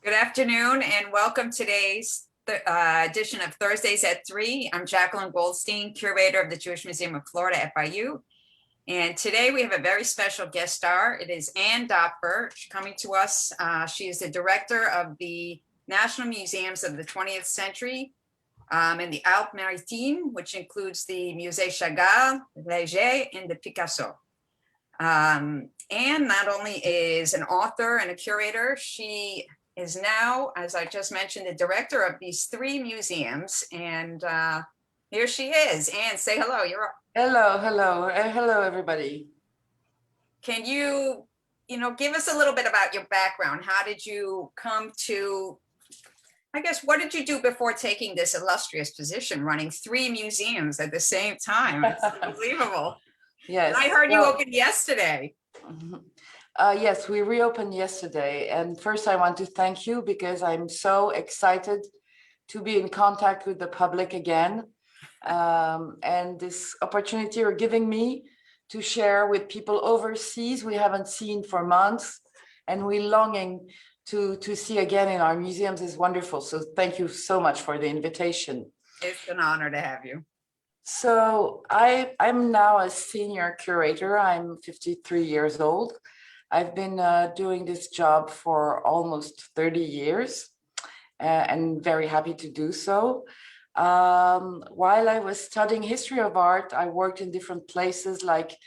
Good afternoon and welcome to today's edition of Thursdays at 3. I'm Jacqueline Goldstein, curator of the Jewish Museum of Florida at Biot. And today we have a very special guest star. It is Anne Dopffer coming to us. She is the director of the National Museums of the 20th Century in the Alpes-Maritimes, which includes the Musée Chagall, Léger, and the Picasso. Anne not only is an author and a curator, she is now, as I just mentioned, the director of these 3 museums. And here she is. Anne, say hello. You're up. Hello, everybody. Can you give us a little bit about your background? How did you come to, I guess, what did you do before taking this illustrious position, running 3 museums at the same time? It's unbelievable. Yes. And I heard you opened yesterday. Yes, we reopened yesterday. And first I want to thank you because I'm so excited to be in contact with the public again. And this opportunity you're giving me to share with people overseas we haven't seen for months and we're longing to see again in our museums is wonderful. So thank you so much for the invitation. It's an honor to have you. So I'm now a senior curator. I'm 53 years old. I've been doing this job for almost 30 years and very happy to do so. While I was studying history of art, I worked in different places like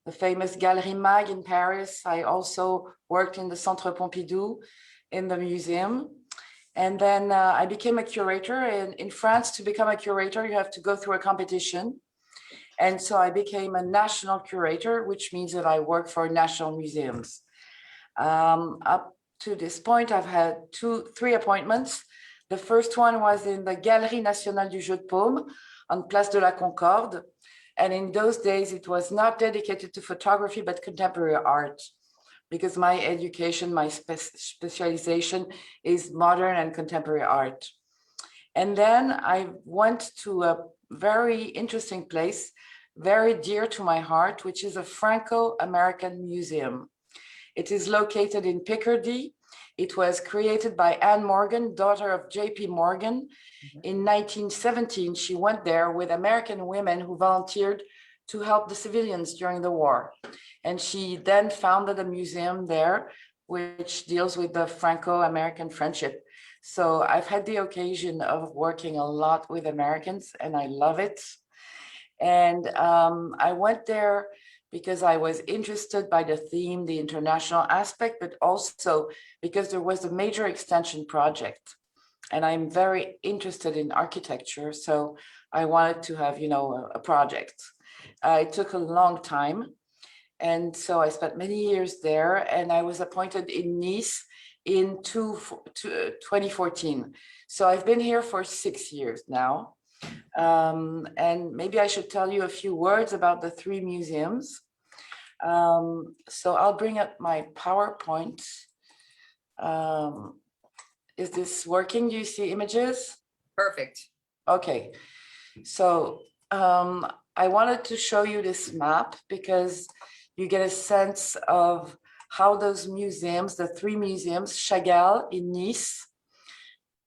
the famous Galerie Mag in Paris. I also worked in the Centre Pompidou in the museum. And then I became a curator. And in France, to become a curator, you have to go through a competition. And so I became a national curator, which means that I work for national museums. Up to this point, I've had 3 appointments. The first one was in the Galerie nationale du Jeu de Paume on Place de la Concorde. And in those days, it was not dedicated to photography, but contemporary art, because my education, my specialization is modern and contemporary art. And then I went to a very interesting place, very dear to my heart, which is a Franco-American museum. It is located in Picardy. It was created by Anne Morgan, daughter of J.P. Morgan. In 1917, she went there with American women who volunteered to help the civilians during the war. And she then founded a museum there, which deals with the Franco-American friendship. So I've had the occasion of working a lot with Americans, and I love it. And I went there because I was interested by the theme, the international aspect, but also because there was a major extension project. And I'm very interested in architecture, so I wanted to have, a project. It took a long time. And so I spent many years there, and I was appointed in Nice in 2014. So I've been here for 6 years now. And maybe I should tell you a few words about the 3 museums. So I'll bring up my PowerPoint. Is this working? Do you see images? Perfect. Okay. So I wanted to show you this map because you get a sense of how those museums, the 3 museums, Chagall in Nice,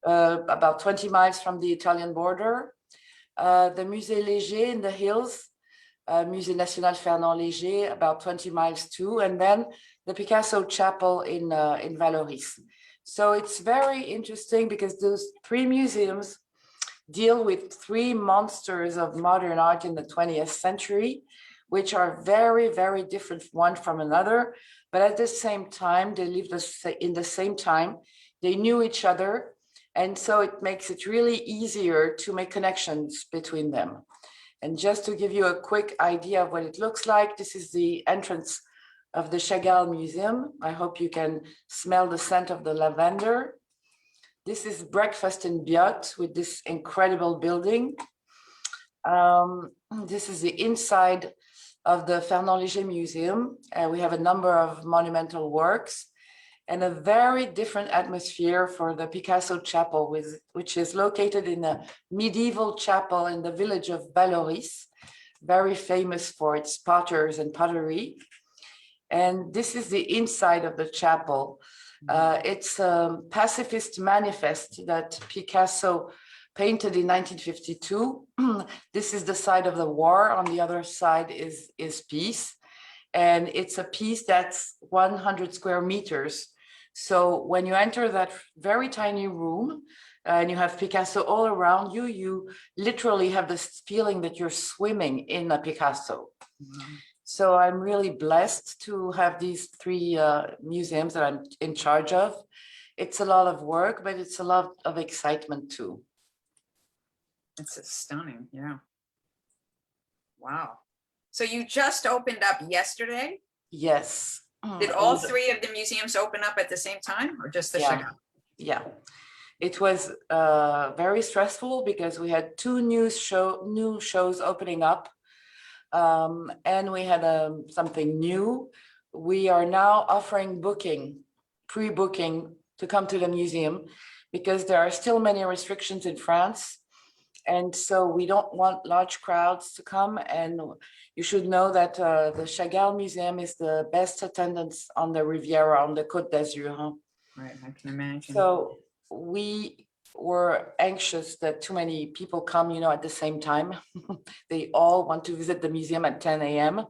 about 20 miles from the Italian border, the Musée Léger in the hills, Musée national Fernand Léger, about 20 miles too, and then the Picasso Chapel in Vallauris. So it's very interesting because those 3 museums deal with 3 monsters of modern art in the 20th century, which are very, very different one from another. But at the same time, they lived in the same time. They knew each other. And so it makes it really easier to make connections between them. And just to give you a quick idea of what it looks like, this is the entrance of the Chagall Museum. I hope you can smell the scent of the lavender. This is breakfast in Biot with this incredible building. This is the inside of the Fernand Léger Museum. We have a number of monumental works and a very different atmosphere for the Picasso Chapel, which is located in a medieval chapel in the village of Vallauris, very famous for its potters and pottery. And this is the inside of the chapel. It's a pacifist manifest that Picasso painted in 1952. This is the side of the war. On the other side is peace. And it's a piece that's 100 square meters. So when you enter that very tiny room and you have Picasso all around you, you literally have this feeling that you're swimming in a Picasso. Mm-hmm. So I'm really blessed to have these three museums that I'm in charge of. It's a lot of work, but it's a lot of excitement too. It's stunning, yeah. Wow. So you just opened up yesterday? Yes. Did all three of the museums open up at the same time or just the Chagall? Yeah. It was very stressful because we had two new shows opening up. And we had something new. We are now offering pre-booking to come to the museum because there are still many restrictions in France. And so we don't want large crowds to come. And you should know that the Chagall Museum is the best attendance on the Riviera, on the Côte d'Azur. Huh? Right, I can imagine. So we were anxious that too many people come, at the same time. They all want to visit the museum at 10 a.m.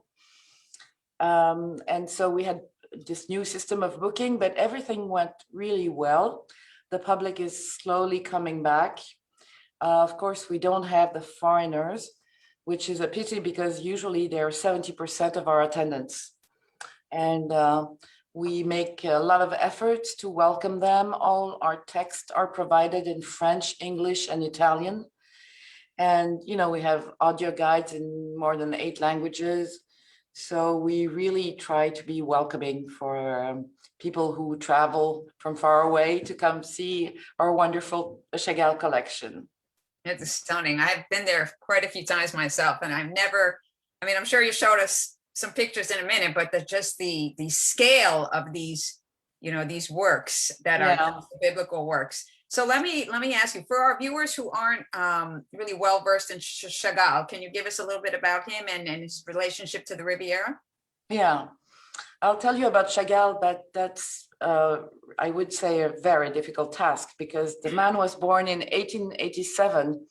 And so we had this new system of booking, but everything went really well. The public is slowly coming back. Of course, we don't have the foreigners, which is a pity because usually they're 70% of our attendance. And we make a lot of efforts to welcome them. All our texts are provided in French, English, and Italian. And, we have audio guides in more than 8 languages. So we really try to be welcoming for people who travel from far away to come see our wonderful Chagall collection. It's stunning. I've been there quite a few times myself, and I'm sure you showed us some pictures in a minute, but just the scale of these, these works that are biblical works. So let me ask you, for our viewers who aren't really well versed in Chagall, can you give us a little bit about him and his relationship to the Riviera? Yeah, I'll tell you about Chagall, but that's I would say a very difficult task because the man was born in 1887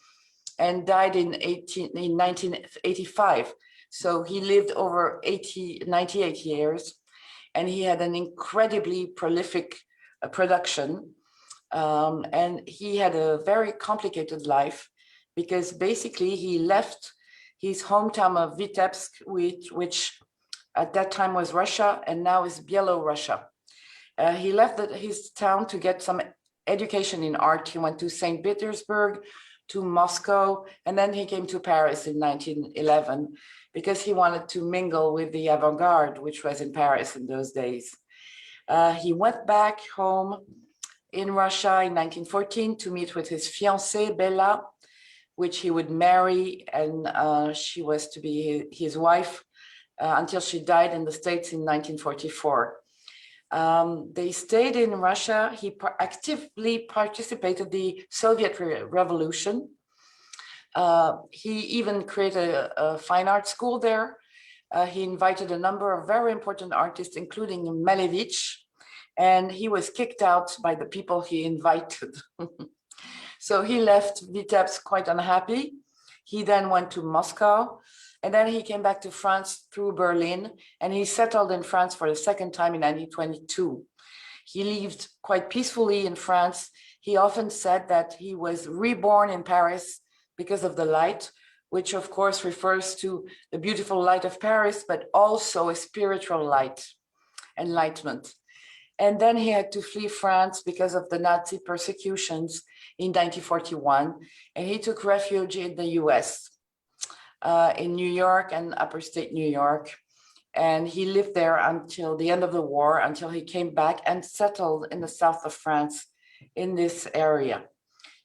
and died in 1985. So he lived over 98 years, and he had an incredibly prolific production. And he had a very complicated life because basically he left his hometown of Vitebsk, which at that time was Russia and now is Bielorussia. He left his town to get some education in art. He went to St. Petersburg, to Moscow, and then he came to Paris in 1911 because he wanted to mingle with the avant-garde, which was in Paris in those days. He went back home in Russia in 1914 to meet with his fiancée, Bella, which he would marry, and she was to be his wife until she died in the States in 1944. They stayed in Russia. He actively participated in the Soviet Revolution. He even created a fine art school there. He invited a number of very important artists, including Malevich, and he was kicked out by the people he invited. So he left Vitebsk quite unhappy. He then went to Moscow, and then he came back to France through Berlin, and he settled in France for the second time in 1922. He lived quite peacefully in France. He often said that he was reborn in Paris because of the light, which of course refers to the beautiful light of Paris, but also a spiritual light, enlightenment. And then he had to flee France because of the Nazi persecutions in 1941, and he took refuge in the US, in New York and upper state New York. And he lived there until the end of the war, until he came back and settled in the south of France in this area.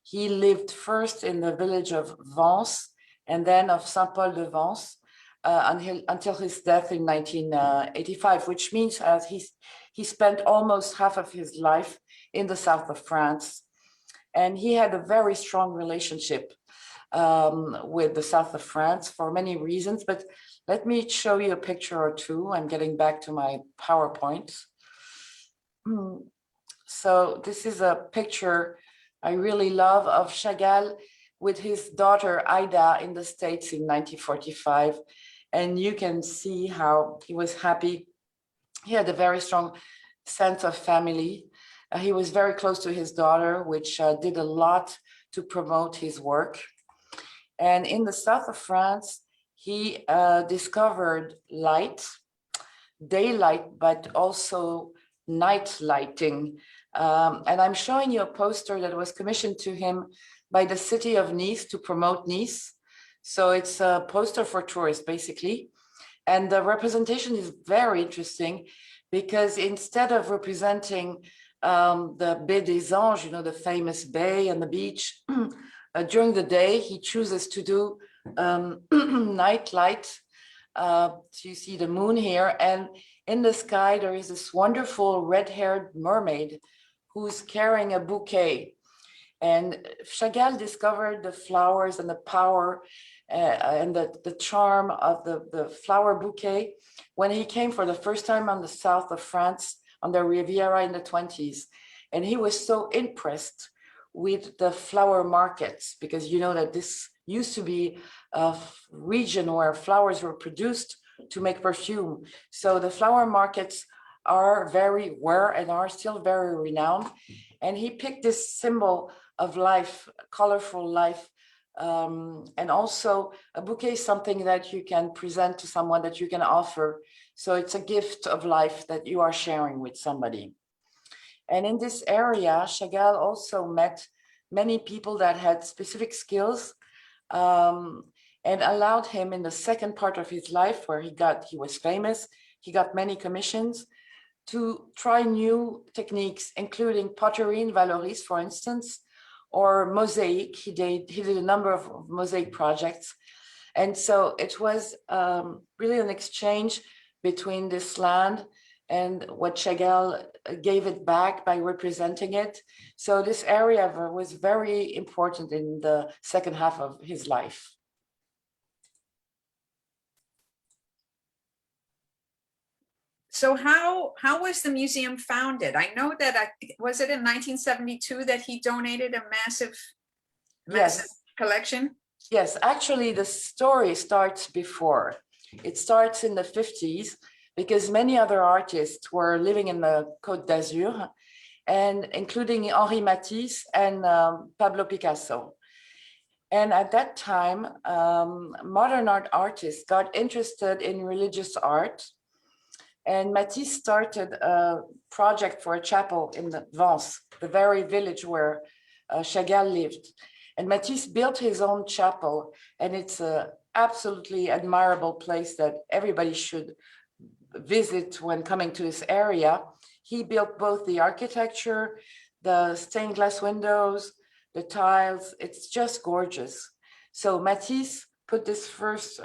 He lived first in the village of Vence and then of Saint-Paul-de-Vence until his death in 1985, which means he spent almost half of his life in the south of France. And he had a very strong relationship with the south of France for many reasons, but let me show you a picture or two. I'm getting back to my PowerPoint. So this is a picture I really love of Chagall with his daughter Ida in the States in 1945. And you can see how he was happy. He had a very strong sense of family. He was very close to his daughter, which did a lot to promote his work. And in the south of France, he discovered light, daylight, but also night lighting. And I'm showing you a poster that was commissioned to him by the city of Nice to promote Nice. So it's a poster for tourists, basically. And the representation is very interesting because instead of representing the Baie des Anges, the famous bay and the beach, during the day, he chooses to do night light. So you see the moon here, and in the sky, there is this wonderful red-haired mermaid who's carrying a bouquet. And Chagall discovered the flowers and the power and the charm of the flower bouquet when he came for the first time on the south of France on the Riviera in the 20s. And he was so impressed with the flower markets, because you know that this used to be a region where flowers were produced to make perfume. So the flower markets were and are still very renowned. And he picked this symbol of life, colorful life. And also a bouquet is something that you can present to someone, that you can offer. So it's a gift of life that you are sharing with somebody. And in this area, Chagall also met many people that had specific skills and allowed him in the second part of his life where he was famous, he got many commissions to try new techniques, including pottery in Vallauris, for instance, or mosaic. He did a number of mosaic projects. And so it was really an exchange between this land and what Chagall gave it back by representing it. So this area was very important in the second half of his life. So how was the museum founded? I know that, was it in 1972 that he donated a massive collection? Yes, actually the story starts before. It starts in the 50s because many other artists were living in the Côte d'Azur, and including Henri Matisse and Pablo Picasso. And at that time, modern art artists got interested in religious art. And Matisse started a project for a chapel in the Vence, the very village where Chagall lived. And Matisse built his own chapel, and it's an absolutely admirable place that everybody should visit when coming to this area. He built both the architecture, the stained glass windows, the tiles. It's just gorgeous. So Matisse put this first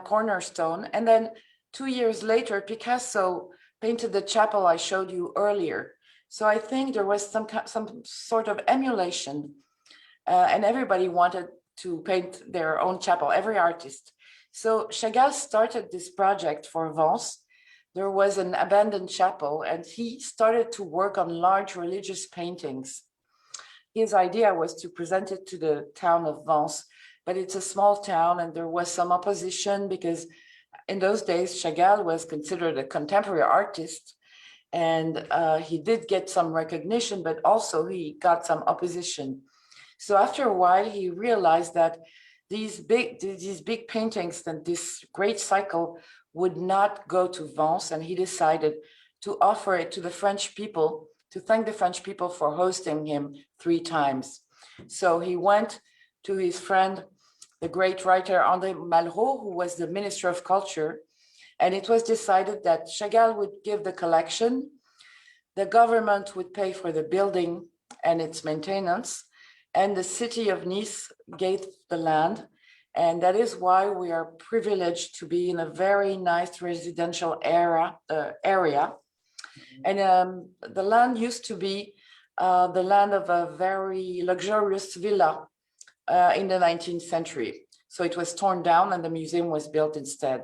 cornerstone, and then 2 years later, Picasso painted the chapel I showed you earlier. So I think there was some sort of emulation, and everybody wanted to paint their own chapel, every artist. So Chagall started this project for Vence. There was an abandoned chapel, and he started to work on large religious paintings. His idea was to present it to the town of Vence, but it's a small town, and there was some opposition because in those days, Chagall was considered a contemporary artist, and he did get some recognition, but also he got some opposition. So after a while, he realized that these big paintings and this great cycle would not go to Vence, and he decided to offer it to the French people, to thank the French people for hosting him 3 times. So he went to his friend, the great writer André Malraux, who was the Minister of Culture, and it was decided that Chagall would give the collection, the government would pay for the building and its maintenance, and the city of Nice gave the land. And that is why we are privileged to be in a very nice residential area. And the land used to be the land of a very luxurious villa in the 19th century. So it was torn down and the museum was built instead.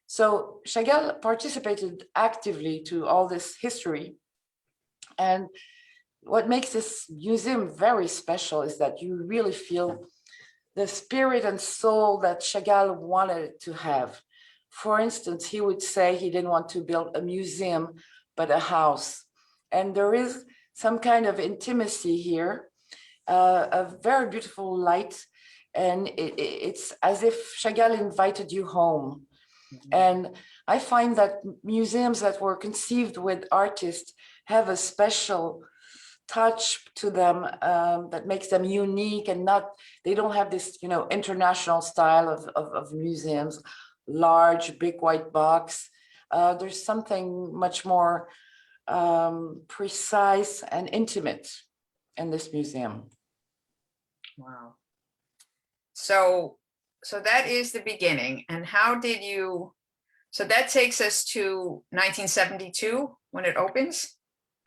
So Chagall participated actively to all this history. And what makes this museum very special is that you really feel the spirit and soul that Chagall wanted it to have. For instance, he would say he didn't want to build a museum, but a house. And there is some kind of intimacy here, a very beautiful light. And it's as if Chagall invited you home. And I find that museums that were conceived with artists have a special touch to them that makes them unique, and not, they don't have this, international style of museums, large, big white box. There's something much more precise and intimate in this museum. Wow. So that is the beginning. And how did you, so that takes us to 1972 when it opens?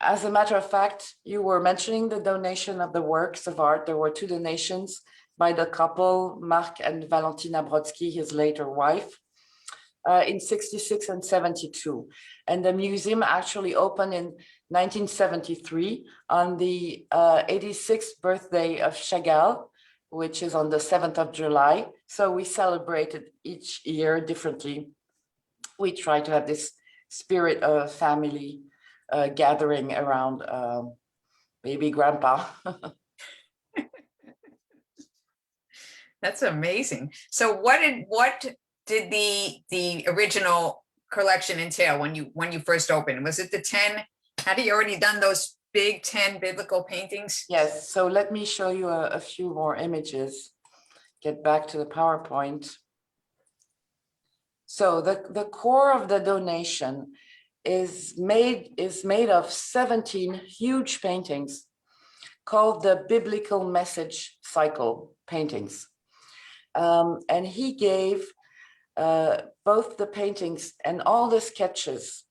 As a matter of fact, you were mentioning the donation of the works of art. There were 2 donations by the couple, Marc and Valentina Brodsky, his later wife, in 66 and 72. And the museum actually opened in 1973 on the 86th birthday of Chagall, which is on the 7th of July. So we celebrated each year differently. We try to have this spirit of family gathering around baby grandpa. That's amazing. So what did the original collection entail when you first opened? Was it the 10? Had he already done those big 10 biblical paintings? Yes. So let me show you a few more images. Get back to the PowerPoint. So the core of the donation is made of 17 huge paintings called the Biblical Message Cycle paintings. And he gave both the paintings and all the sketches.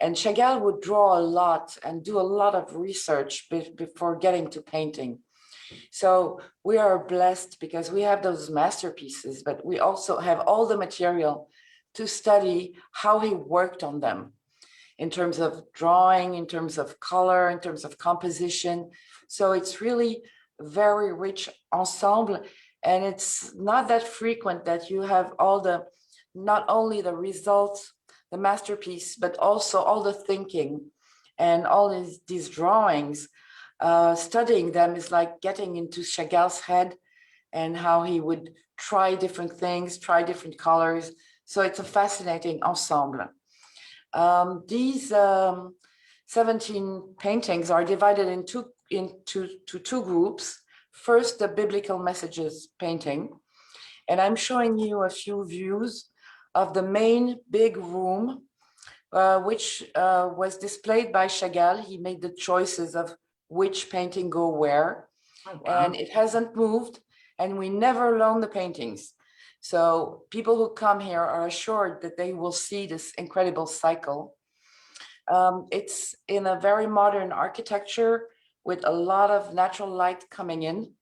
And Chagall would draw a lot and do a lot of research before getting to painting. So we are blessed because we have those masterpieces, but we also have all the material to study how he worked on them, in terms of drawing, in terms of color, in terms of composition. So it's really a very rich ensemble. And it's not that frequent that you have all the, not only the results, the masterpiece, but also all the thinking and all these drawings. Studying them is like getting into Chagall's head and how he would try different things, try different colors. So it's a fascinating ensemble. These 17 paintings are divided into 2 groups. First, the Biblical Messages painting. And I'm showing you a few views of the main big room, which was displayed by Chagall. He made the choices of which painting go where. Oh, wow. And it hasn't moved, and we never loan the paintings. So people who come here are assured that they will see this incredible cycle. It's in a very modern architecture with a lot of natural light coming in.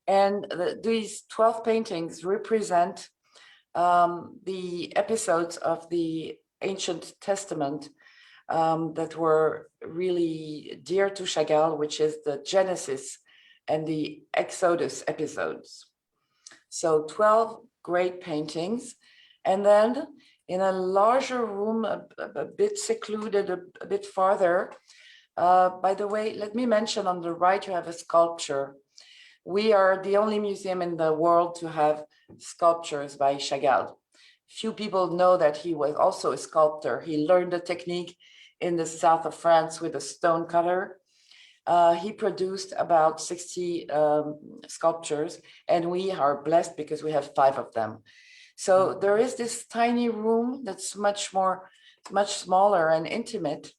And these 12 paintings represent the episodes of the Ancient Testament that were really dear to Chagall, which is the Genesis and the Exodus episodes. So 12 great paintings. And then in a larger room, a bit secluded, a bit farther. By the way, let me mention on the right, you have a sculpture. We are the only museum in the world to have sculptures by Chagall. Few people know that he was also a sculptor. He learned the technique in the south of France with a stone cutter. He produced about 60 sculptures, and we are blessed because we have 5 of them. So there is this tiny room that's much smaller and intimate,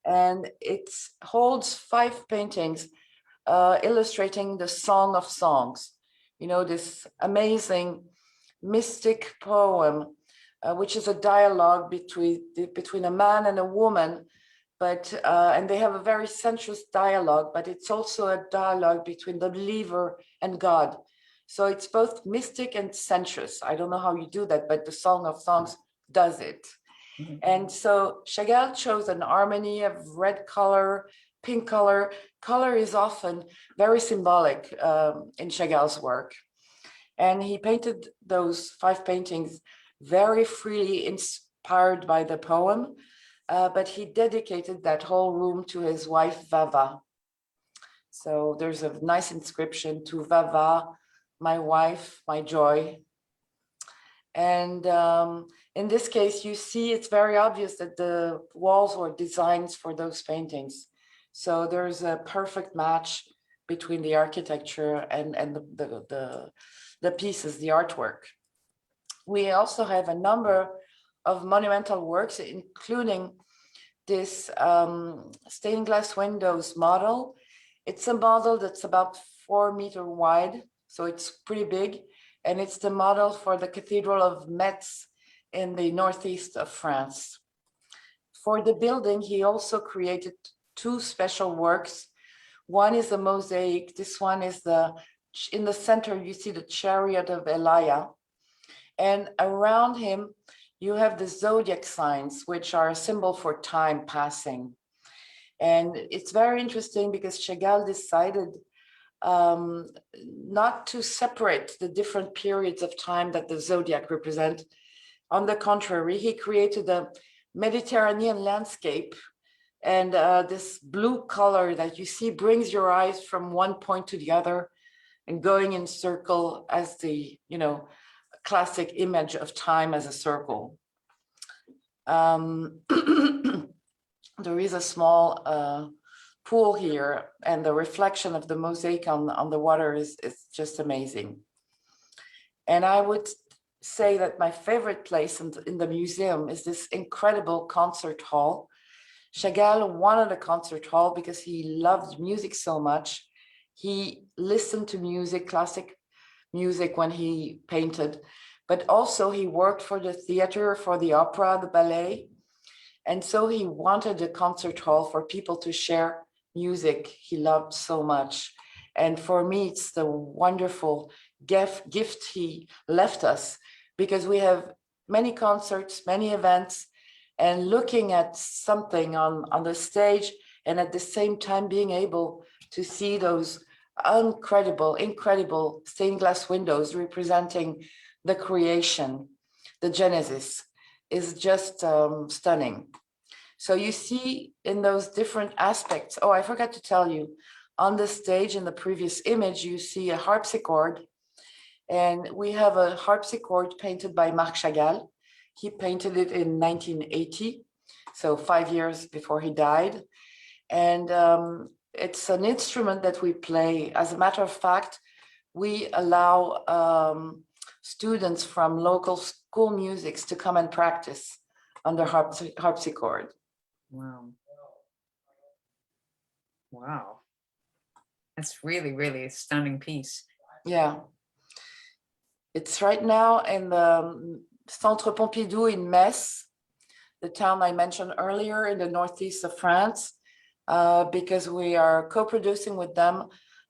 and it holds 5 paintings illustrating the Song of Songs. You know, this amazing mystic poem, which is a dialogue between a man and a woman, but and they have a very sensuous dialogue, but it's also a dialogue between the believer and God. So it's both mystic and sensuous. I don't know how you do that, but the Song of Songs does it. Mhm. And so Chagall chose an harmony of red color, pink color. Color is often very symbolic in Chagall's work. And he painted those 5 paintings very freely inspired by the poem, but he dedicated that whole room to his wife, Vava. So there's a nice inscription to Vava, my wife, my joy. And in this case, you see it's very obvious that the walls were designs for those paintings. So there's a perfect match between the architecture and the pieces, the artwork. We also have a number of monumental works, including this stained glass windows model. It's a model that's about 4 meters wide, so it's pretty big. And it's the model for the Cathedral of Metz in the northeast of France. For the building, he also created 2 special works. One is a mosaic. This one is in the center, you see the chariot of Elijah. And around him, you have the zodiac signs, which are a symbol for time passing. And it's very interesting because Chagall decided not to separate the different periods of time that the zodiac represent. On the contrary, he created a Mediterranean landscape, and this blue color that you see brings your eyes from one point to the other and going in circle as the, classic image of time as a circle. There is a small pool here, and the reflection of the mosaic on the water is just amazing. And I would say that my favorite place in the museum is this incredible concert hall. Chagall wanted a concert hall because he loved music so much. He listened to music, classic music, when he painted, but also he worked for the theater, for the opera, the ballet. And so he wanted a concert hall for people to share music he loved so much. And for me, it's the wonderful gift he left us, because we have many concerts, many events, and looking at something on the stage and at the same time being able to see those incredible stained glass windows representing the creation, the Genesis, is just stunning. So you see in those different aspects, oh, I forgot to tell you, on the stage in the previous image, you see a harpsichord, and we have a harpsichord painted by Marc Chagall. He painted it in 1980, so 5 years before he died. And it's an instrument that we play. As a matter of fact, we allow students from local school musics to come and practice on the harpsichord. Wow. Wow. That's really, really a stunning piece. Yeah. It's right now in the Centre Pompidou in Metz, the town I mentioned earlier in the northeast of France, because we are co-producing with them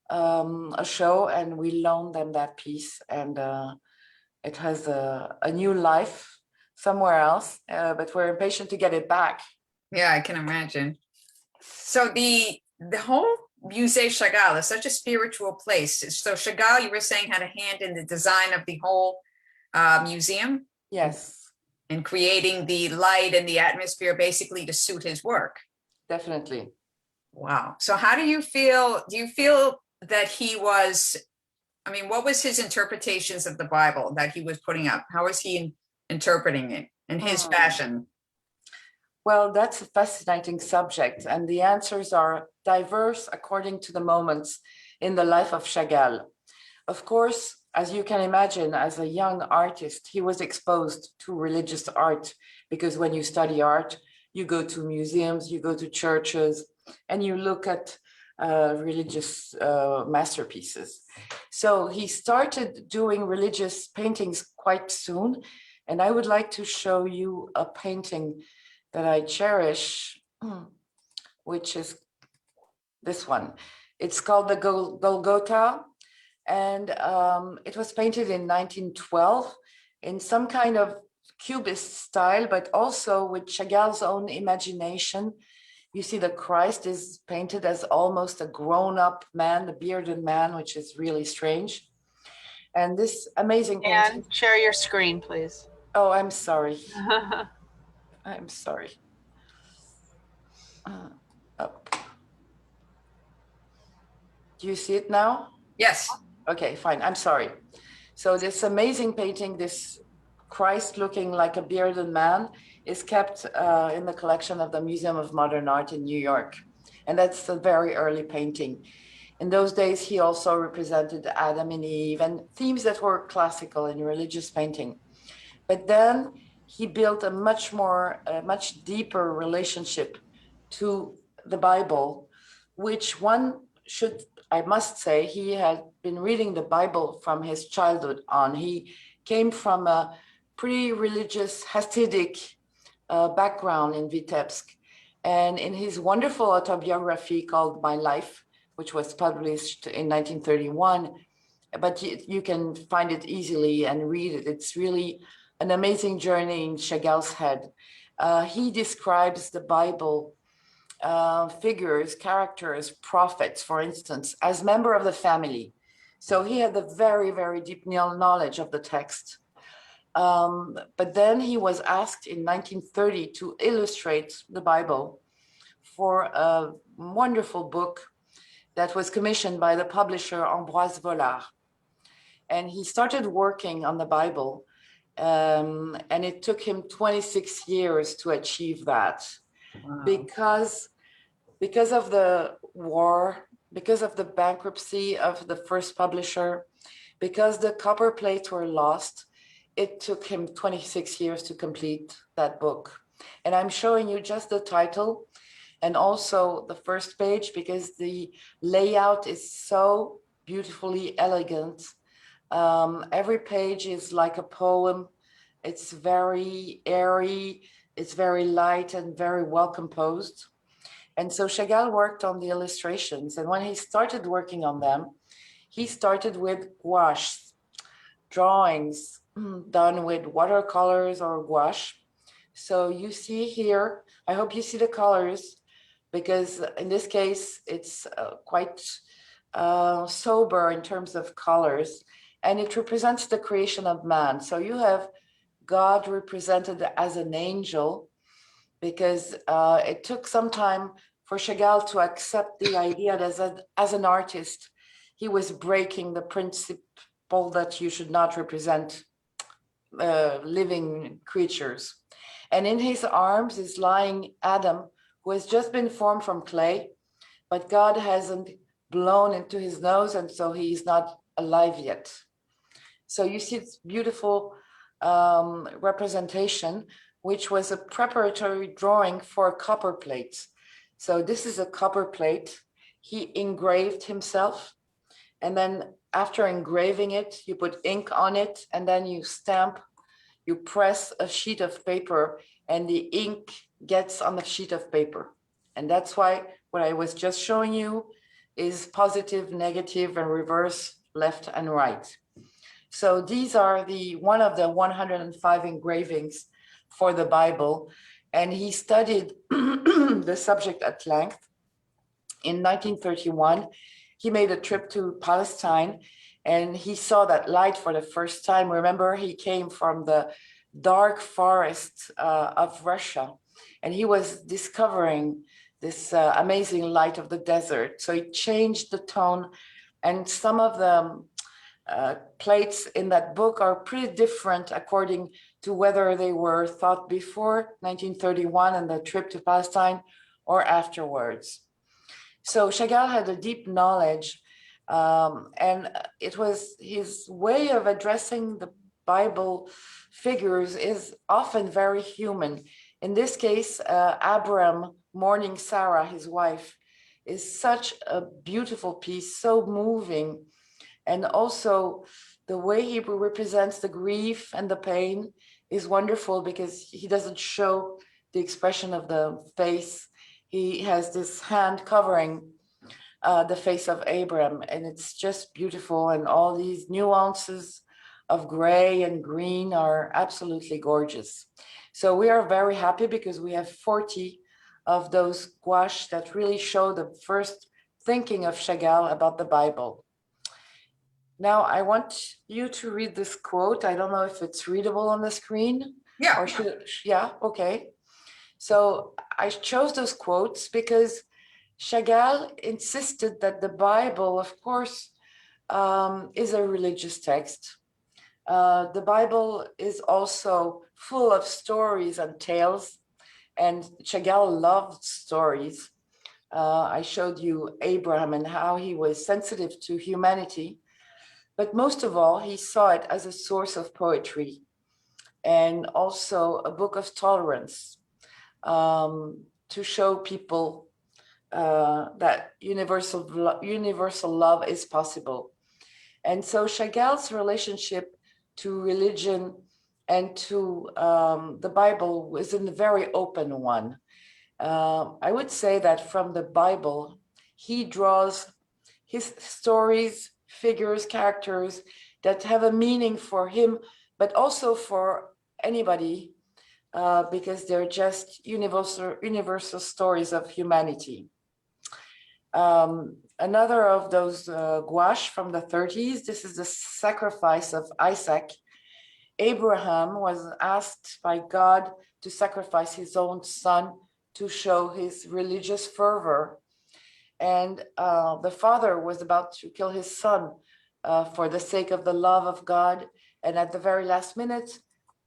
a show, and we loan them that piece, and it has a new life somewhere else, but we're impatient to get it back. Yeah, I can imagine. So the whole Musée Chagall is such a spiritual place. So Chagall, you were saying, had a hand in the design of the whole museum? Yes. And creating the light and the atmosphere basically to suit his work. Definitely. Wow. So how do you feel? Do you feel that he was, what was his interpretations of the Bible that he was putting up? How was he interpreting it in his fashion? Well, that's a fascinating subject, and the answers are diverse according to the moments in the life of Chagall. Of course, as you can imagine, as a young artist, he was exposed to religious art, because when you study art, you go to museums, you go to churches, and you look at religious masterpieces. So he started doing religious paintings quite soon, and I would like to show you a painting that I cherish, which is this one. It's called the Golgotha, and it was painted in 1912 in some kind of Cubist style, but also with Chagall's own imagination. You see the Christ is painted as almost a grown-up man, the bearded man, which is really strange. And this amazing painting. And share your screen, please. Oh, I'm sorry. I'm sorry. Up. Do you see it now? Yes. Okay, fine. I'm sorry. So this amazing painting, this Christ looking like a bearded man, is kept in the collection of the Museum of Modern Art in New York. And that's a very early painting. In those days, he also represented Adam and Eve and themes that were classical in religious painting. But then he built a much deeper relationship to the Bible, which I must say, he had been reading the Bible from his childhood on. He came from a pretty religious Hasidic background in Vitebsk. And in his wonderful autobiography called My Life, which was published in 1931, but you can find it easily and read it. It's really an amazing journey in Chagall's head. He describes the Bible figures, characters, prophets, for instance, as member of the family. So he had a very, very deep knowledge of the text. But then he was asked in 1930 to illustrate the Bible for a wonderful book that was commissioned by the publisher Ambroise Vollard. And he started working on the Bible, and it took him 26 years to achieve that. Wow. Because of the war, because of the bankruptcy of the first publisher, because the copper plates were lost, it took him 26 years to complete that book. And I'm showing you just the title and also the first page because the layout is so beautifully elegant. Every page is like a poem. It's very airy, it's very light and very well composed. And so Chagall worked on the illustrations. And when he started working on them, he started with gouache, drawings done with watercolors or gouache. So you see here, I hope you see the colors, because in this case, it's quite sober in terms of colors, and it represents the creation of man. So you have God represented as an angel, because it took some time for Chagall to accept the idea that as an artist, he was breaking the principle that you should not represent living creatures. And in his arms is lying Adam, who has just been formed from clay, but God hasn't blown into his nose, and so he's not alive yet. So you see this beautiful representation, which was a preparatory drawing for a copper plate. So this is a copper plate. He engraved himself, and then after engraving it, you put ink on it, and then you stamp, you press a sheet of paper, and the ink gets on the sheet of paper. And that's why what I was just showing you is positive, negative, and reverse, left and right. So these are one of the 105 engravings for the Bible. And he studied the subject at length. In 1931, he made a trip to Palestine and he saw that light for the first time. Remember, he came from the dark forest of Russia, and he was discovering this amazing light of the desert. So he changed the tone, and some of the plates in that book are pretty different according to whether they were thought before 1931 and the trip to Palestine or afterwards. So Chagall had a deep knowledge, and it was his way of addressing the Bible figures is often very human. In this case, Abraham mourning Sarah, his wife, is such a beautiful piece, so moving. And also the way he represents the grief and the pain is wonderful because he doesn't show the expression of the face. He has this hand covering the face of Abraham, and it's just beautiful. And all these nuances of gray and green are absolutely gorgeous. So we are very happy because we have 40 of those gouache that really show the first thinking of Chagall about the Bible. Now I want you to read this quote. I don't know if it's readable on the screen. Yeah. Or should, yeah, okay. So I chose those quotes because Chagall insisted that the Bible, of course, is a religious text. The Bible is also full of stories and tales, and Chagall loved stories. I showed you Abraham and how he was sensitive to humanity, but most of all, he saw it as a source of poetry and also a book of tolerance, to show people that universal love is possible. And so Chagall's relationship to religion and to the Bible was a very open one. I would say that from the Bible, he draws his stories, figures, characters that have a meaning for him, but also for anybody, because they're just universal stories of humanity. Another of those gouache from the 30s, this is the sacrifice of Isaac. Abraham was asked by God to sacrifice his own son to show his religious fervor. And the father was about to kill his son for the sake of the love of God. And at the very last minute,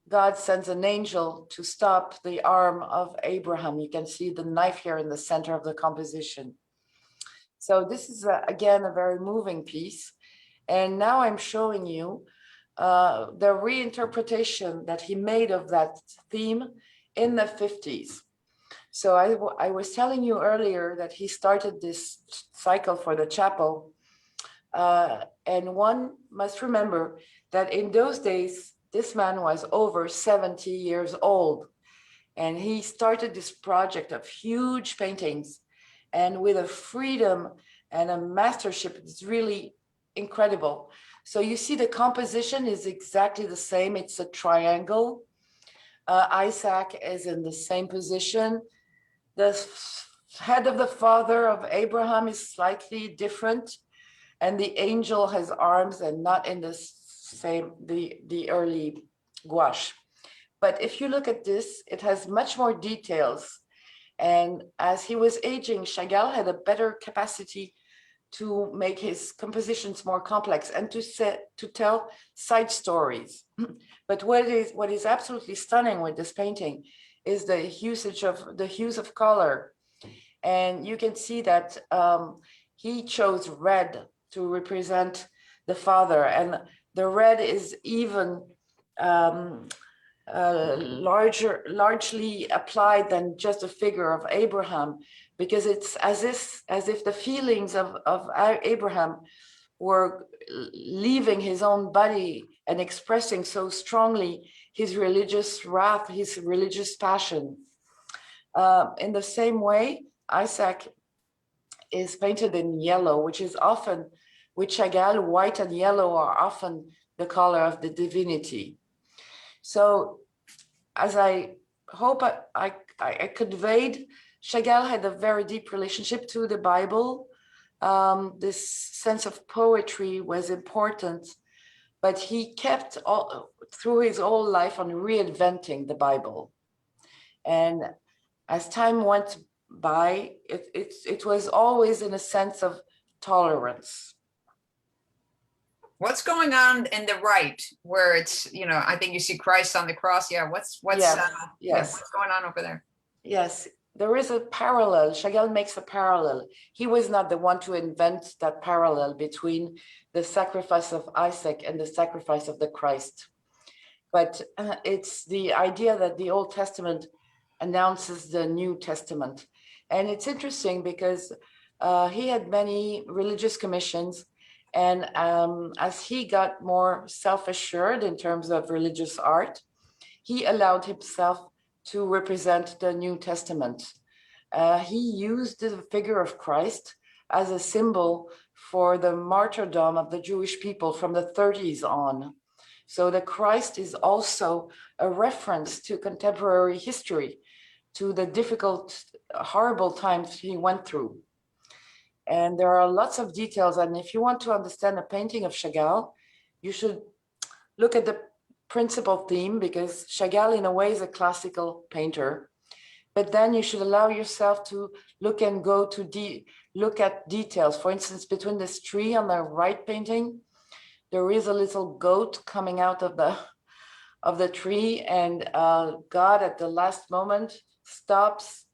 God sends an angel to stop the arm of Abraham. You can see the knife here in the center of the composition. So this is, again, a very moving piece. And now I'm showing you the reinterpretation that he made of that theme in the 50s. So I was telling you earlier that he started this cycle for the chapel. And one must remember that in those days, this man was over 70 years old. And he started this project of huge paintings, and with a freedom and a mastership, it's really incredible. So you see the composition is exactly the same. It's a triangle. Isaac is in the same position. The head of the father of Abraham is slightly different, and the angel has arms and not in the same, the early gouache. But if you look at this, it has much more details. And as he was aging, Chagall had a better capacity to make his compositions more complex and to tell side stories. But what is absolutely stunning with this painting is the usage of the hues of color. And you can see that he chose red to represent the father, and the red is even largely applied than just a figure of Abraham, because it's as if the feelings of Abraham were leaving his own body and expressing so strongly his religious wrath, his religious passion. In the same way, Isaac is painted in yellow, which is often, with Chagall, white and yellow are often the color of the divinity. So as I hope I conveyed, Chagall had a very deep relationship to the Bible. This sense of poetry was important, but he kept through his whole life on reinventing the Bible. And as time went by, it was always in a sense of tolerance. What's going on in the right, where it's, I think you see Christ on the cross. Yeah, what's Yes. what's going on over there? Yes, there is a parallel. Chagall makes a parallel. He was not the one to invent that parallel between the sacrifice of Isaac and the sacrifice of the Christ. But it's the idea that the Old Testament announces the New Testament. And it's interesting because he had many religious commissions. And as he got more self-assured in terms of religious art, he allowed himself to represent the New Testament. He used the figure of Christ as a symbol for the martyrdom of the Jewish people from the 30s on. So the Christ is also a reference to contemporary history, to the difficult, horrible times he went through. And there are lots of details. And if you want to understand a painting of Chagall, you should look at the principal theme, because Chagall in a way is a classical painter. But then you should allow yourself to look and go to look at details. For instance, between this tree on the right painting, there is a little goat coming out of the tree, and God at the last moment stops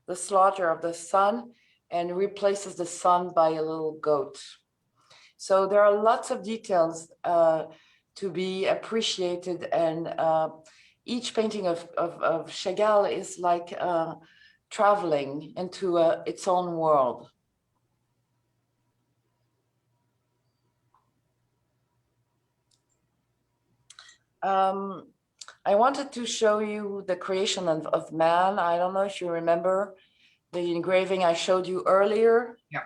the slaughter of the sun and replaces the sun by a little goat. So there are lots of details to be appreciated, and each painting of Chagall is like traveling into its own world. I wanted to show you the creation of man. I don't know if you remember the engraving I showed you earlier. Yeah.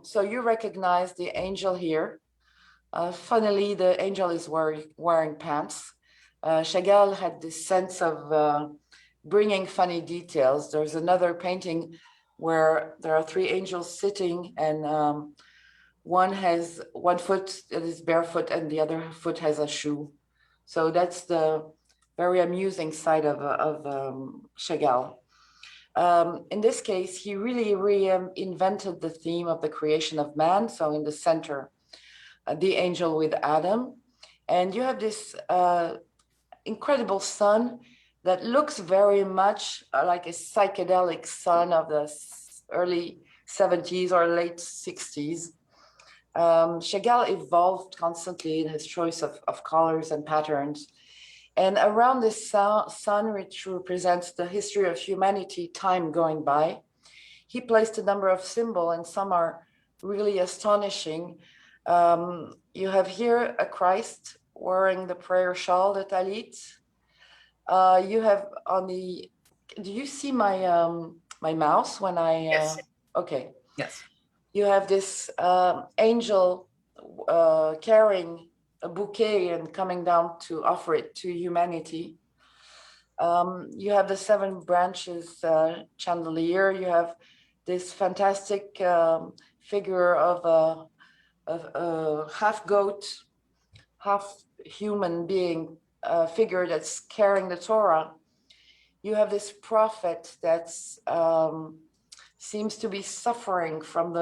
So you recognize the angel here. Funnily, the angel is wearing pants. Chagall had this sense of bringing funny details. There's another painting where there are three angels sitting, and one has one foot that is barefoot and the other foot has a shoe. So that's the very amusing side of Chagall. In this case, he really reinvented the theme of the creation of man. So in the center, the angel with Adam. And you have this incredible sun that looks very much like a psychedelic sun of the early 70s or late 60s. Chagall evolved constantly in his choice of colors and patterns. And around this sun, which represents the history of humanity, time going by, he placed a number of symbols, and some are really astonishing. You have here a Christ wearing the prayer shawl, the talit. You have on the, do you see my my mouse when I, Yes. Okay. Yes. You have this angel carrying a bouquet and coming down to offer it to humanity. You have the 7 branches chandelier. You have this fantastic figure of a half goat, half human being figure that's carrying the Torah. You have this prophet that's seems to be suffering from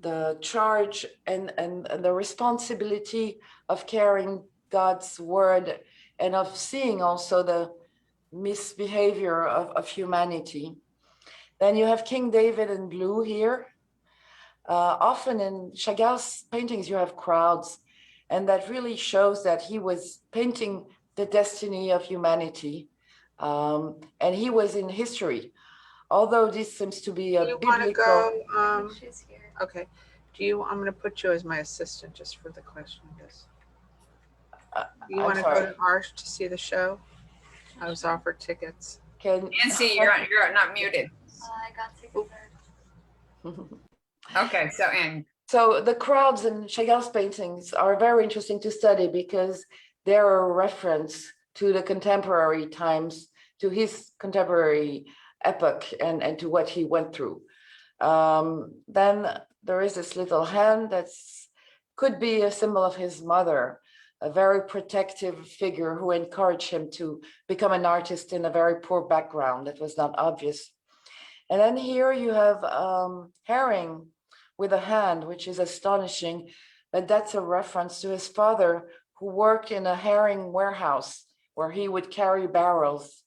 the charge and the responsibility of carrying God's word, and of seeing also the misbehavior of humanity. Then you have King David in blue here. Often in Chagall's paintings, you have crowds, and that really shows that he was painting the destiny of humanity. And he was in history, although this seems to be a You want to biblical. go? Okay. I'm going to put you as my assistant just for the question of this. You I'm want to sorry. go to Arch to see the show? I was offered tickets. Nancy, you're not muted. I got tickets. Okay, so Anne. So the crowds in Chagall's paintings are very interesting to study, because they're a reference to the contemporary times, to his contemporary epoch, and to what he went through. Then there is this little hand that could be a symbol of his mother, a very protective figure who encouraged him to become an artist in a very poor background that was not obvious. And then here you have herring with a hand, which is astonishing, but that's a reference to his father, who worked in a herring warehouse where he would carry barrels.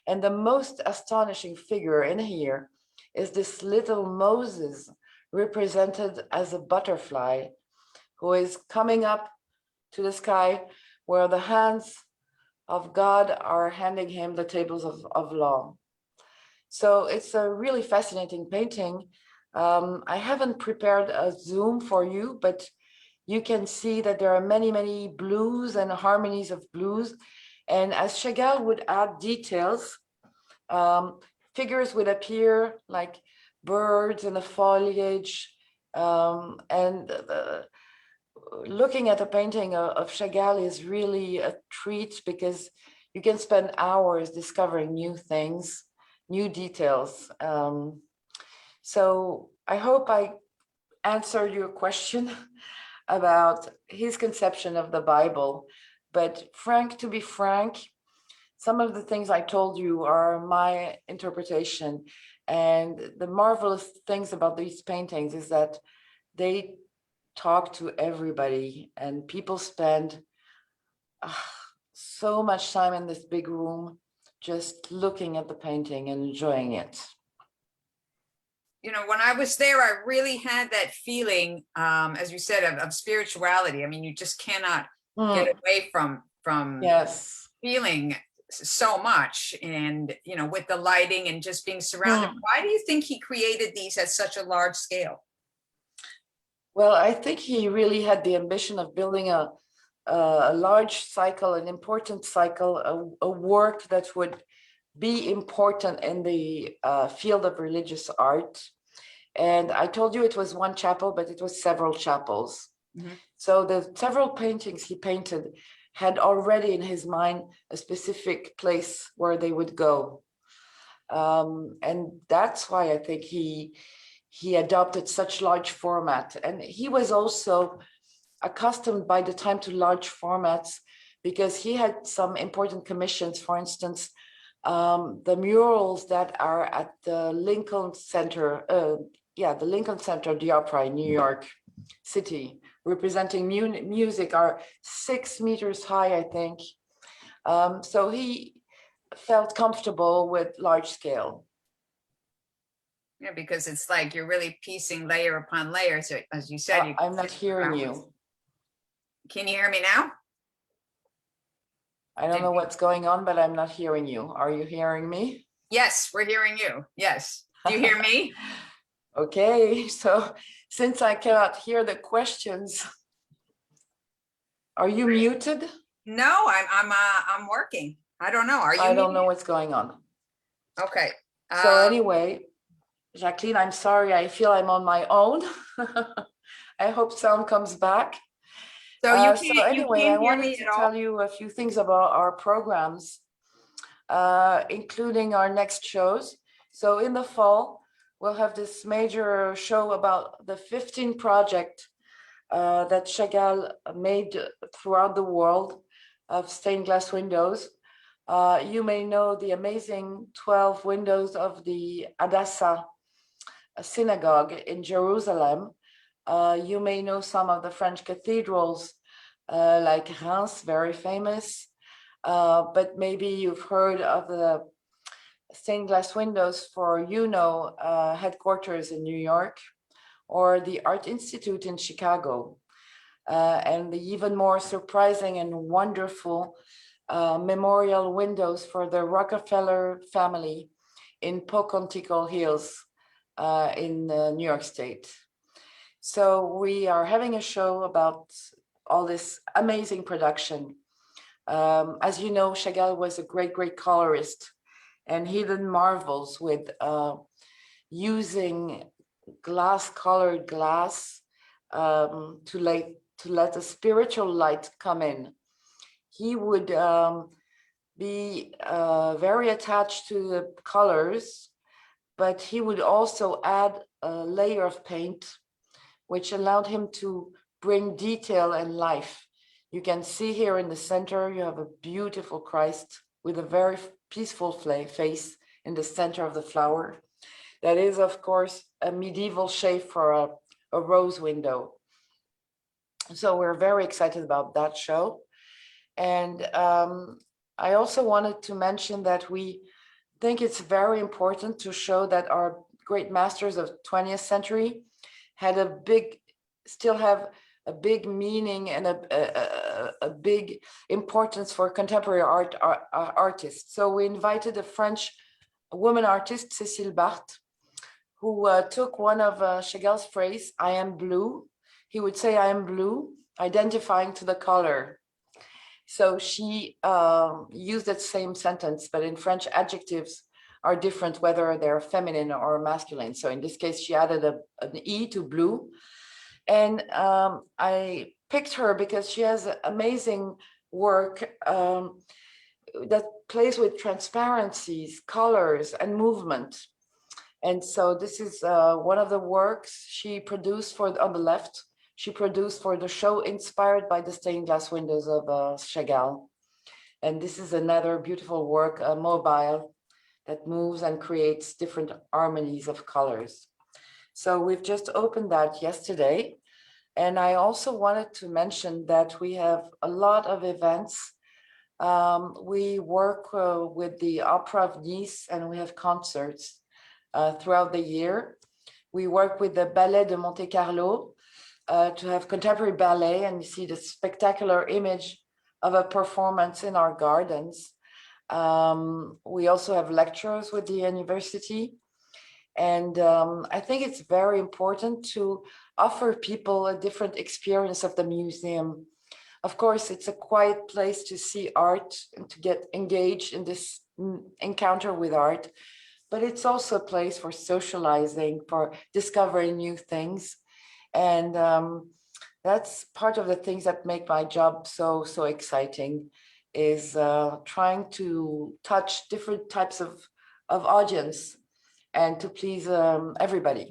And the most astonishing figure in here is this little Moses, represented as a butterfly, who is coming up to the sky, where the hands of God are handing him the tables of law. So it's a really fascinating painting. I haven't prepared a zoom for you, but you can see that there are many, many blues and harmonies of blues. And as Chagall would add details, figures would appear like birds in the foliage, and looking at a painting of Chagall is really a treat because you can spend hours discovering new things, new details. So I hope I answered your question about his conception of the Bible. But to be frank, some of the things I told you are my interpretation. And the marvelous things about these paintings is that they talk to everybody, and people spend so much time in this big room just looking at the painting and enjoying it. You know, when I was there, I really had that feeling, as you said, of spirituality. I mean, you just cannot get away from Yes. feeling so much, and you know, with the lighting and just being surrounded. Why do you think he created these at such a large scale? Well, I think he really had the ambition of building a large cycle, an important cycle, a work that would be important in the field of religious art. And I told you it was one chapel, but it was several chapels. Mm-hmm. So the several paintings he painted had already in his mind a specific place where they would go. And that's why I think he adopted such large format. And he was also accustomed by the time to large formats because he had some important commissions. For instance, the murals that are at the Lincoln Center, the Lincoln Center, the Opera in New York City, representing music, are 6 meters high, I think. So he felt comfortable with large scale. Yeah, because it's like you're really piecing layer upon layer. So as you said, I'm not hearing you. Can you hear me now? I don't know what's going on, but I'm not hearing you. Are you hearing me? Yes, we're hearing you. Yes. Do you hear me? Okay, so since I cannot hear the questions, are you muted? No, I'm working. I don't know. Are you? I don't know what's going on. Okay. So anyway, Jacqueline, I'm sorry. I feel I'm on my own. I hope sound comes back. So you can't, so anyway, you can't I wanted to tell you a few things about our programs, including our next shows. So in the fall, we'll have this major show about the 15 project that Chagall made throughout the world of stained glass windows. You may know the amazing 12 windows of the Hadassah synagogue in Jerusalem. You may know some of the French cathedrals like Reims, very famous, but maybe you've heard of the stained glass windows for headquarters in New York, or the Art Institute in Chicago, and the even more surprising and wonderful memorial windows for the Rockefeller family in Pocontico Hills in New York State. So we are having a show about all this amazing production. As you know, Chagall was a great colorist, and he did marvels with using colored glass to let a spiritual light come in. He would be very attached to the colors, but he would also add a layer of paint, which allowed him to bring detail and life. You can see here in the center, you have a beautiful Christ with a very peaceful face in the center of the flower. That is, of course, a medieval shape for a rose window. So we're very excited about that show. And I also wanted to mention that we think it's very important to show that our great masters of 20th century still have a big meaning and a big importance for contemporary artists. So we invited a French woman artist, Cécile Barthes, who took one of Chagall's phrase, "I am blue." He would say, "I am blue," identifying to the color. So she used that same sentence, but in French, adjectives are different, whether they're feminine or masculine. So in this case, she added an E to blue. And I picked her because she has amazing work that plays with transparencies, colors, and movement. And so this is one of the works she produced on the left. She produced for the show inspired by the stained glass windows of Chagall. And this is another beautiful work, mobile, that moves and creates different harmonies of colors. So we've just opened that yesterday. And I also wanted to mention that we have a lot of events. We work with the Opera of Nice, and we have concerts throughout the year. We work with the Ballet de Monte Carlo to have contemporary ballet, and you see the spectacular image of a performance in our gardens. We also have lectures with the university. And I think it's very important to offer people a different experience of the museum. Of course, it's a quiet place to see art and to get engaged in this encounter with art, but it's also a place for socializing, for discovering new things. And that's part of the things that make my job so exciting, is trying to touch different types of audience and to please everybody.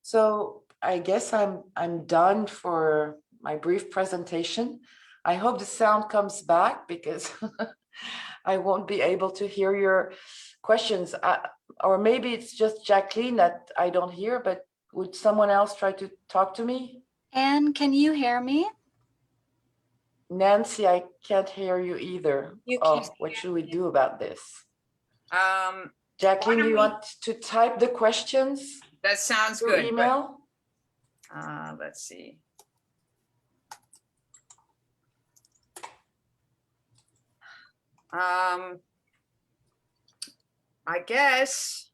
So I guess I'm done for my brief presentation. I hope the sound comes back, because I won't be able to hear your questions. Or maybe it's just Jacqueline that I don't hear, but would someone else try to talk to me? Anne, can you hear me? Nancy, I can't hear you either. You Oh, can't what should we do about this? Why Jacqueline, don't do you we- want to type the questions That sounds through good. email? But, let's see. I guess.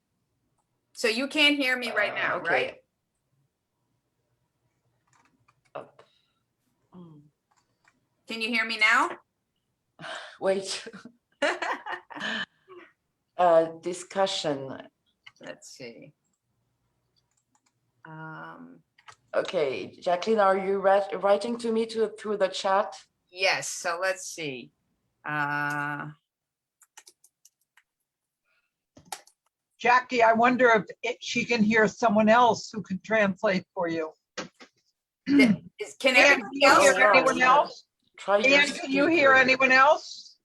So you can't hear me right now, Okay. right? Can you hear me now? Wait, discussion. Let's see. Okay, Jacqueline, are you writing to me through the chat? Yes, so let's see. Jackie, I wonder if she can hear someone else who can translate for you. Can Anne, everybody can you else hear hear me? anyone else? Try your Anne, can you hear speaker. anyone else?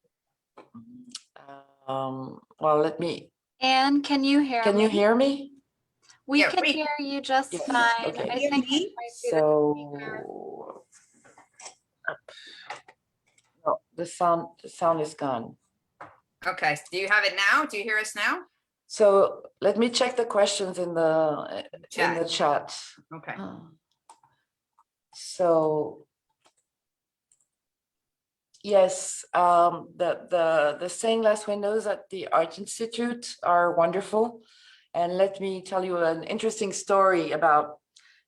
Well, let me. Anne, can you hear me? Can you hear me? We Yeah, can we- hear you just Yes, fine. okay. I Hear think me? it might be the speaker. So, no, the sound is gone. Okay, do you have it now? Do you hear us now? So let me check the questions in the chat. Okay. So yes, the stained glass windows at the Art Institute are wonderful. And let me tell you an interesting story about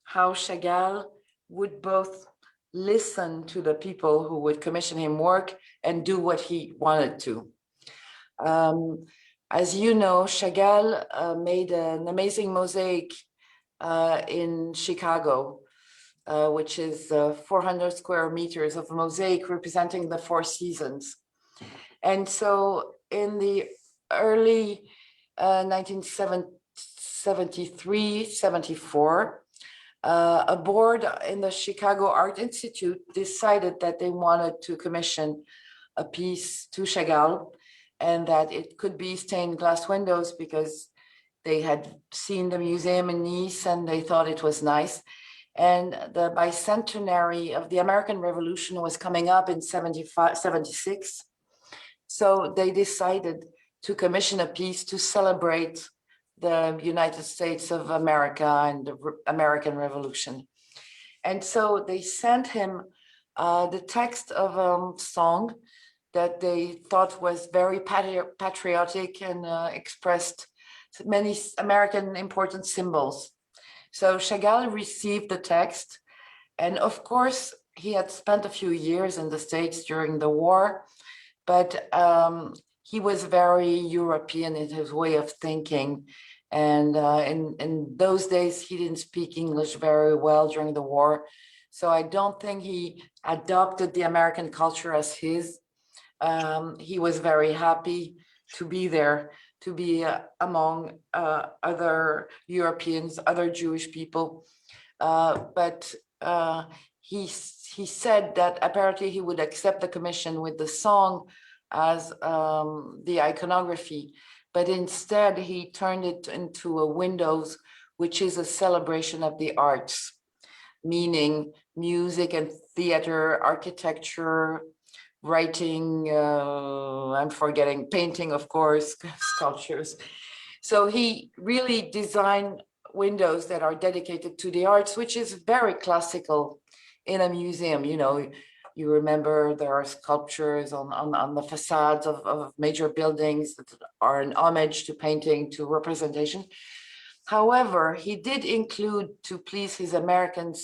how Chagall would both listen to the people who would commission him work and do what he wanted to. As you know, Chagall made an amazing mosaic in Chicago, which is 400 square meters of mosaic representing the 4 seasons. And so in the early 1973-74, a board in the Chicago Art Institute decided that they wanted to commission a piece to Chagall, and that it could be stained glass windows because they had seen the museum in Nice and they thought it was nice. And the bicentenary of the American Revolution was coming up in 76. So they decided to commission a piece to celebrate the United States of America and the American Revolution. And so they sent him the text of a song that they thought was very patriotic and expressed many American important symbols. So Chagall received the text, and of course he had spent a few years in the States during the war, but he was very European in his way of thinking. And in those days, he didn't speak English very well during the war. So I don't think he adopted the American culture as his. He was very happy to be there, to be among other Europeans, other Jewish people. But he said that apparently he would accept the commission with the song as the iconography, but instead he turned it into a windows, which is a celebration of the arts, meaning music and theater, architecture, writing, I'm forgetting, painting, of course, sculptures. So he really designed windows that are dedicated to the arts, which is very classical in a museum. You know, you remember there are sculptures on the facades of major buildings that are an homage to painting, to representation. However, he did include, to please his American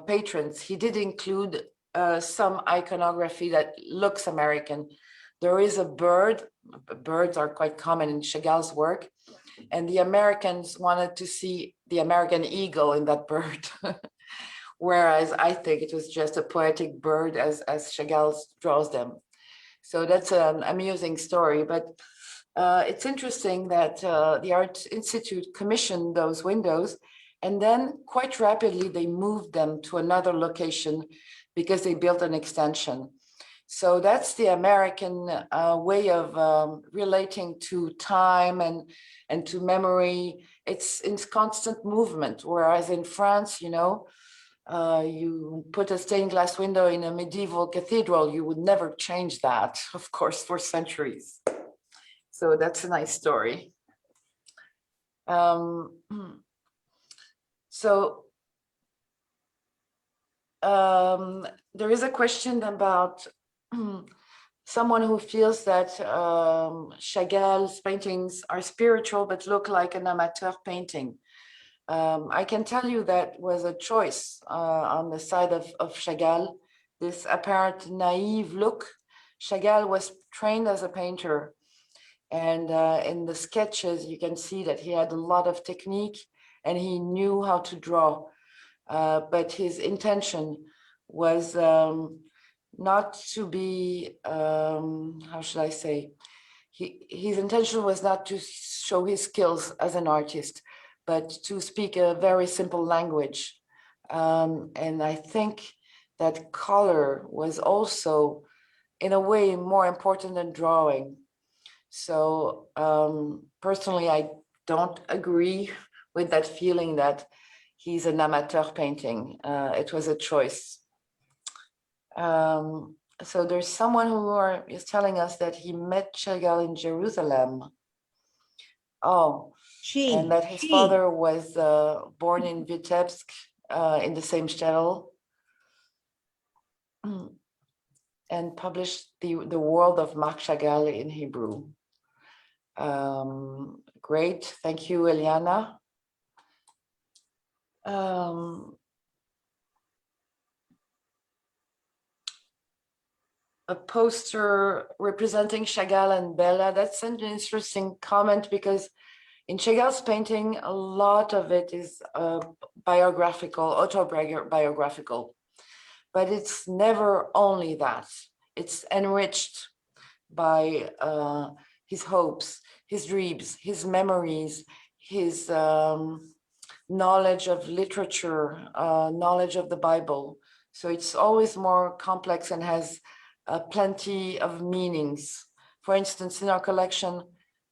patrons, he did include some iconography that looks American. There is a bird. Birds are quite common in Chagall's work, and the Americans wanted to see the American eagle in that bird. Whereas I think it was just a poetic bird as Chagall draws them. So that's an amusing story, but it's interesting that the Art Institute commissioned those windows, and then quite rapidly they moved them to another location because they built an extension. So that's the American way of relating to time and to memory. It's in constant movement, whereas in France, you know, you put a stained glass window in a medieval cathedral, you would never change that, of course, for centuries. So that's a nice story. There is a question about someone who feels that Chagall's paintings are spiritual but look like an amateur painting. I can tell you that was a choice on the side of Chagall, this apparent naive look. Chagall was trained as a painter, and in the sketches you can see that he had a lot of technique and he knew how to draw, but his intention was not to be, how should I say, his intention was not to show his skills as an artist, but to speak a very simple language. And I think that color was also, in a way, more important than drawing. So personally, I don't agree with that feeling that he's an amateur painting. It was a choice. So there's someone who is telling us that he met Chagall in Jerusalem. Oh, and that his father was born in Vitebsk in the same shtetl, and published the World of Marc Chagall in Hebrew. Great, thank you, Eliana. A poster representing Chagall and Bella, that's an interesting comment, because in Chagall's painting, a lot of it is biographical, autobiographical, but it's never only that. It's enriched by his hopes, his dreams, his memories, his knowledge of literature, knowledge of the Bible. So it's always more complex and has plenty of meanings. For instance, in our collection,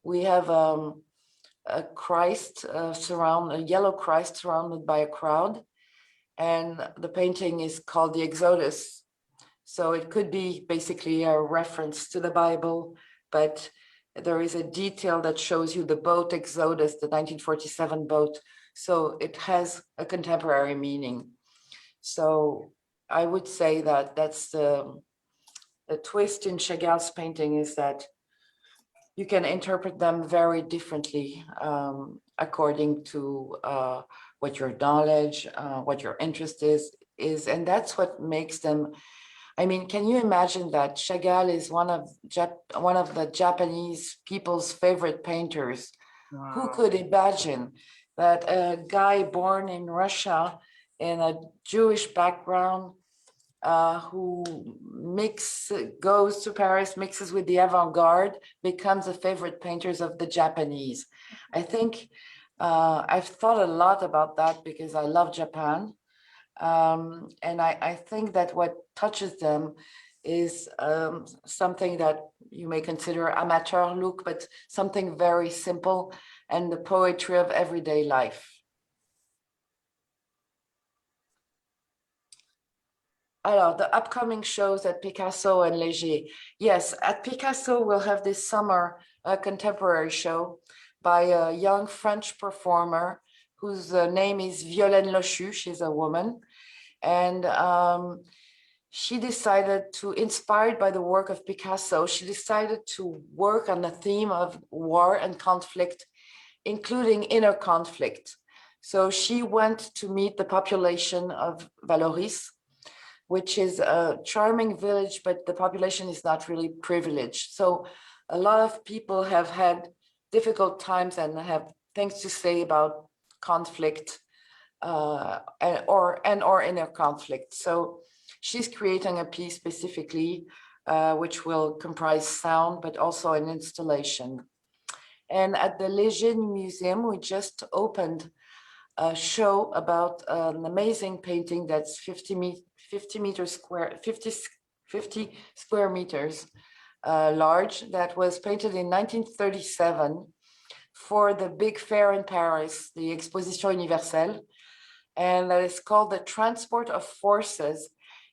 we have a Christ a yellow Christ surrounded by a crowd, and the painting is called the Exodus. So it could be basically a reference to the Bible, but there is a detail that shows you the boat Exodus, the 1947 boat. So it has a contemporary meaning. So I would say that that's the twist in Chagall's painting, is that you can interpret them very differently according to what your knowledge, what your interest is, and that's what makes them. I mean, can you imagine that Chagall is one of the Japanese people's favorite painters? Wow. Who could imagine that a guy born in Russia in a Jewish background who goes to Paris, mixes with the avant-garde, becomes the favorite painters of the Japanese. I think I've thought a lot about that because I love Japan. And I think that what touches them is something that you may consider amateur look, but something very simple and the poetry of everyday life. Alors, the upcoming shows at Picasso and Léger. Yes, at Picasso, we'll have this summer a contemporary show by a young French performer whose name is Violaine Lochu. She's a woman. And she decided to, inspired by the work of Picasso, she decided to work on the theme of war and conflict, including inner conflict. So she went to meet the population of Vallauris, which is a charming village, but the population is not really privileged. So a lot of people have had difficult times and have things to say about conflict or inner conflict. So she's creating a piece specifically, which will comprise sound, but also an installation. And at the Léger Museum, we just opened a show about an amazing painting that's 50 square meters large, that was painted in 1937 for the big fair in Paris, the Exposition Universelle, and that is called The Transport of Forces.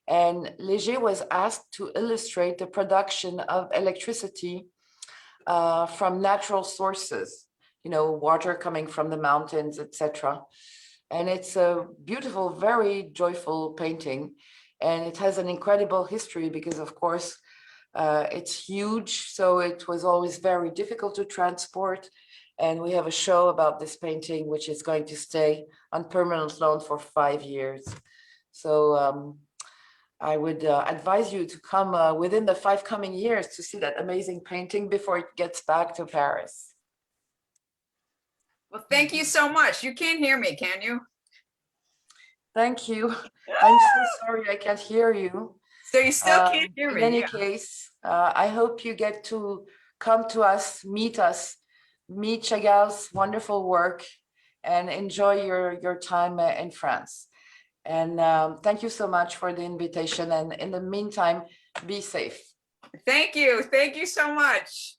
And Léger was asked to illustrate the production of electricity from natural sources, you know, water coming from the mountains, etc. And it's a beautiful, very joyful painting. And it has an incredible history because, of course, it's huge. So it was always very difficult to transport. And we have a show about this painting, which is going to stay on permanent loan for 5 years. So I would advise you to come within the 5 coming years to see that amazing painting before it gets back to Paris. Well, thank you so much. You can't hear me, can you? Thank you. I'm so sorry I can't hear you. So you still can't hear me? In any Yeah. case, I hope you get to come to us, meet Chagall's wonderful work, and enjoy your time in France. And thank you so much for the invitation. And in the meantime, be safe. Thank you. Thank you so much.